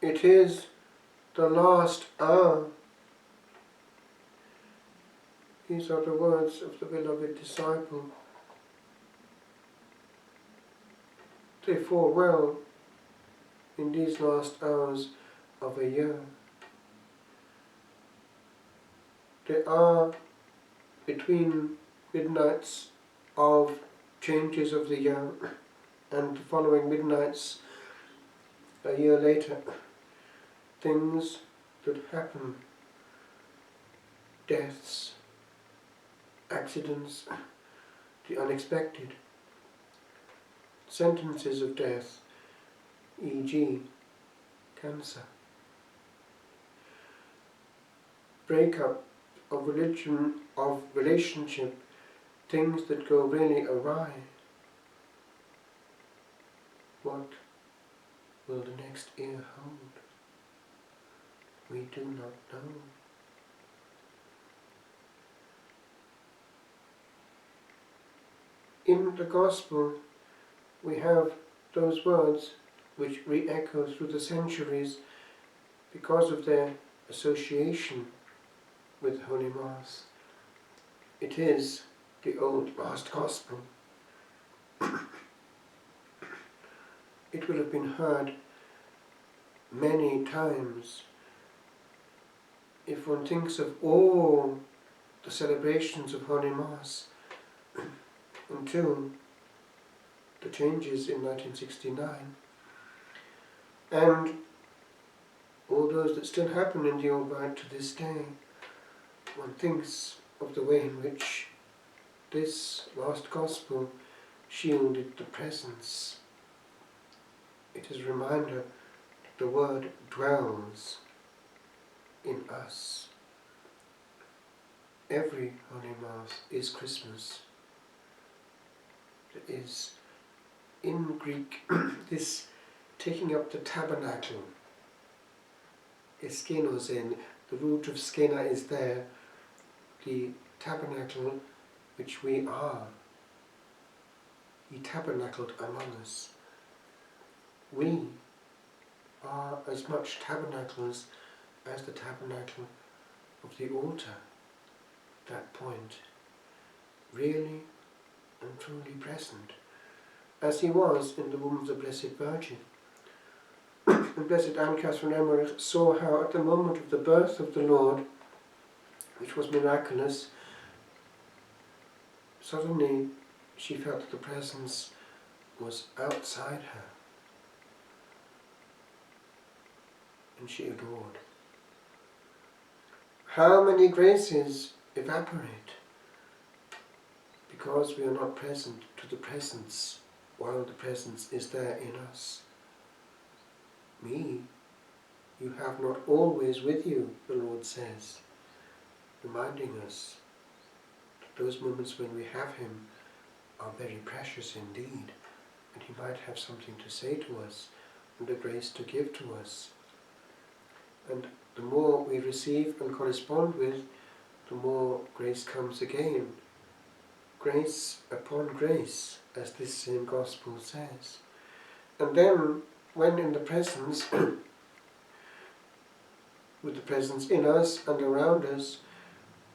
It is the last hour. These are the words of the beloved disciple. They fall well in these last hours of a year. They are between midnights of changes of the year and the following midnights a year later. Things that happen, deaths, accidents, the unexpected, sentences of death, e.g. cancer, breakup of religion, of relationship, things that go really awry. What will the next year hold? We do not know. In the Gospel, we have those words which re-echo through the centuries because of their association with Holy Mass. It is the old last Gospel. It will have been heard many times. If one thinks of all the celebrations of Holy Mass until the changes in 1969, and all those that still happen in the Old Rite to this day, one thinks of the way in which this last Gospel shielded the presence. It is a reminder that the Word dwells in us. Every Holy Mass is Christmas. There is, in Greek, this taking up the tabernacle. Eskenosen, the root of skena is there, the tabernacle which we are. He tabernacled among us. We are as much tabernacles as the tabernacle of the altar, that point, really and truly present, as he was in the womb of the Blessed Virgin. And Blessed Anne Catherine Emmerich saw how at the moment of the birth of the Lord, which was miraculous, suddenly she felt that the presence was outside her, and she adored. How many graces evaporate because we are not present to the presence while the presence is there in us. Me, you have not always with you, the Lord says, reminding us that those moments when we have Him are very precious indeed, and He might have something to say to us and a grace to give to us. And the more we receive and correspond with, the more grace comes again. Grace upon grace, as this same Gospel says. And then, when in the presence, with the presence in us and around us,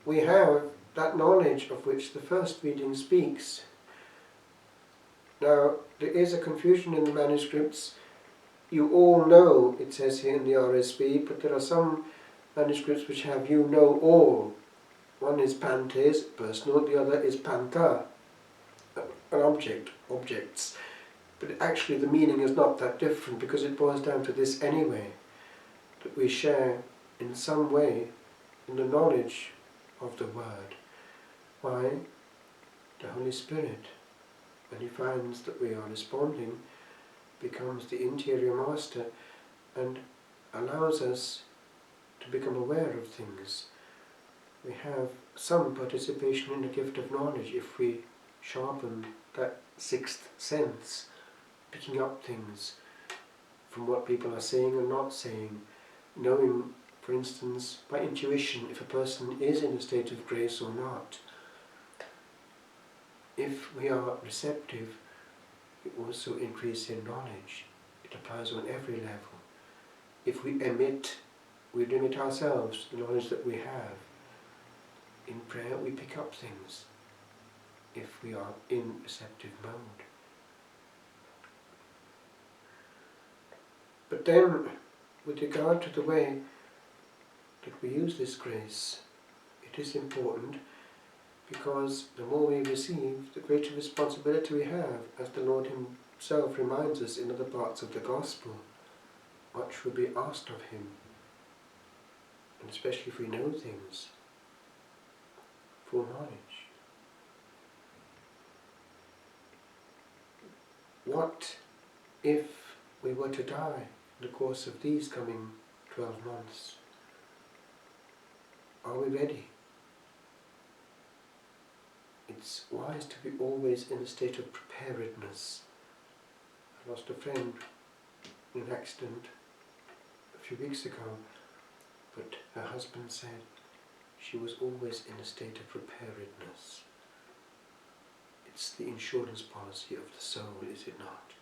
we have that knowledge of which the first reading speaks. Now, there is a confusion in the manuscripts. You all know, it says here in the RSV, but there are some manuscripts which have you know all. One is pantes, personal, the other is panta, an object, objects. But actually the meaning is not that different, because it boils down to this anyway, that we share in some way in the knowledge of the Word. Why? The Holy Spirit, when He finds that we are responding, becomes the interior master and allows us to become aware of things. We have some participation in the gift of knowledge if we sharpen that sixth sense, picking up things from what people are saying and not saying, knowing, for instance, by intuition if a person is in a state of grace or not. If we are receptive, we also increase in knowledge. It applies on every level. if we limit ourselves to the knowledge that we have. In prayer we pick up things if we are in receptive mode. But then, with regard to the way that we use this grace, it is important, because the more we receive, the greater responsibility we have, as the Lord Himself reminds us in other parts of the Gospel. Much will be asked of Him, and especially if we know things, full knowledge. What if we were to die in the course of these coming 12 months? Are we ready? It's wise to be always in a state of preparedness. I lost a friend in an accident a few weeks ago, but her husband said she was always in a state of preparedness. It's the insurance policy of the soul, is it not?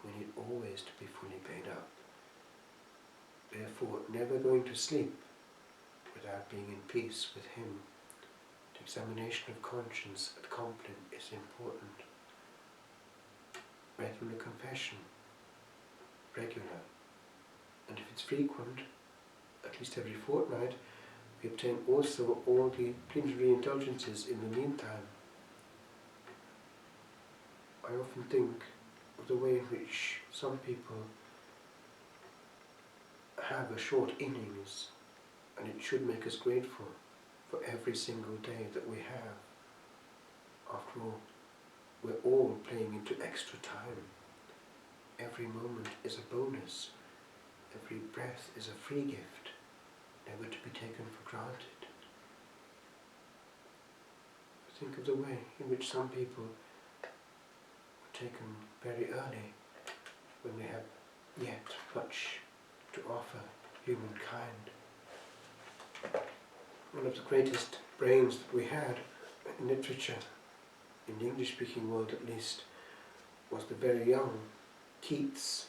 We need always to be fully paid up. Therefore, never going to sleep without being in peace with Him. The examination of conscience at Compline is important. Regular confession, regular. And if it's frequent, at least every fortnight, we obtain also all the plenary indulgences in the meantime. I often think of the way in which some people have a short innings, and it should make us grateful for every single day that we have. After all, we're all playing into extra time. Every moment is a bonus. Every breath is a free gift, never to be taken for granted. Think of the way in which some people are taken very early, when they have yet much to offer humankind. One of the greatest brains that we had in literature, in the English-speaking world at least, was the very young Keats.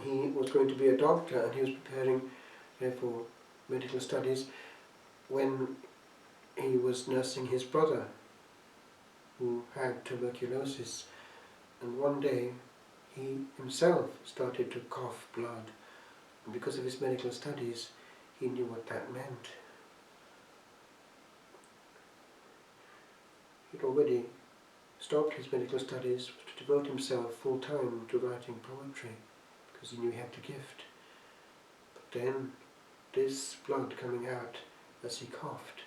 He was going to be a doctor, and he was preparing for medical studies when he was nursing his brother, who had tuberculosis, and one day he himself started to cough blood, and because of his medical studies he knew what that meant. He'd already stopped his medical studies to devote himself full time to writing poetry, because he knew he had the gift. But then this blood coming out as he coughed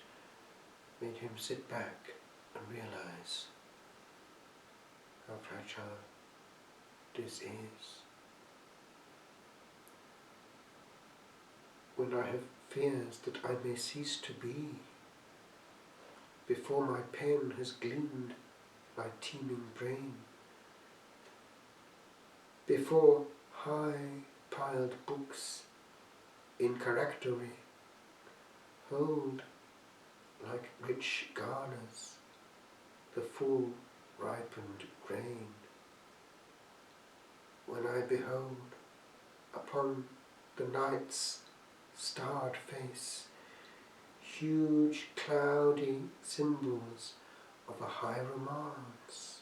made him sit back and realize how fragile this is. When I have fears that I may cease to be, before my pen has gleaned my teeming brain, before high-piled books in charactery hold like rich garners the full ripened grain, when I behold upon the night's starred face huge cloudy symbols of a high romance,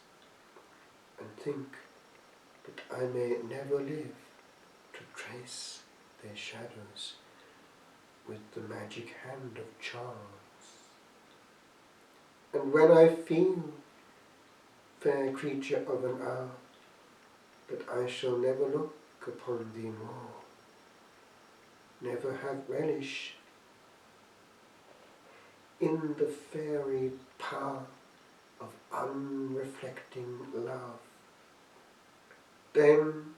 and think that I may never live to trace their shadows with the magic hand of charms. And when I feel, fair creature of an hour, that I shall never look upon thee more, never have relish in the fairy power of unreflecting love, then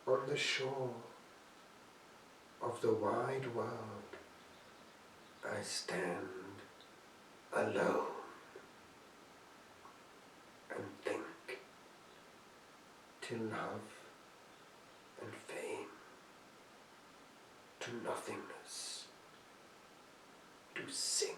on the shore of the wide world I stand alone and think, till love and fame to nothingness do sink.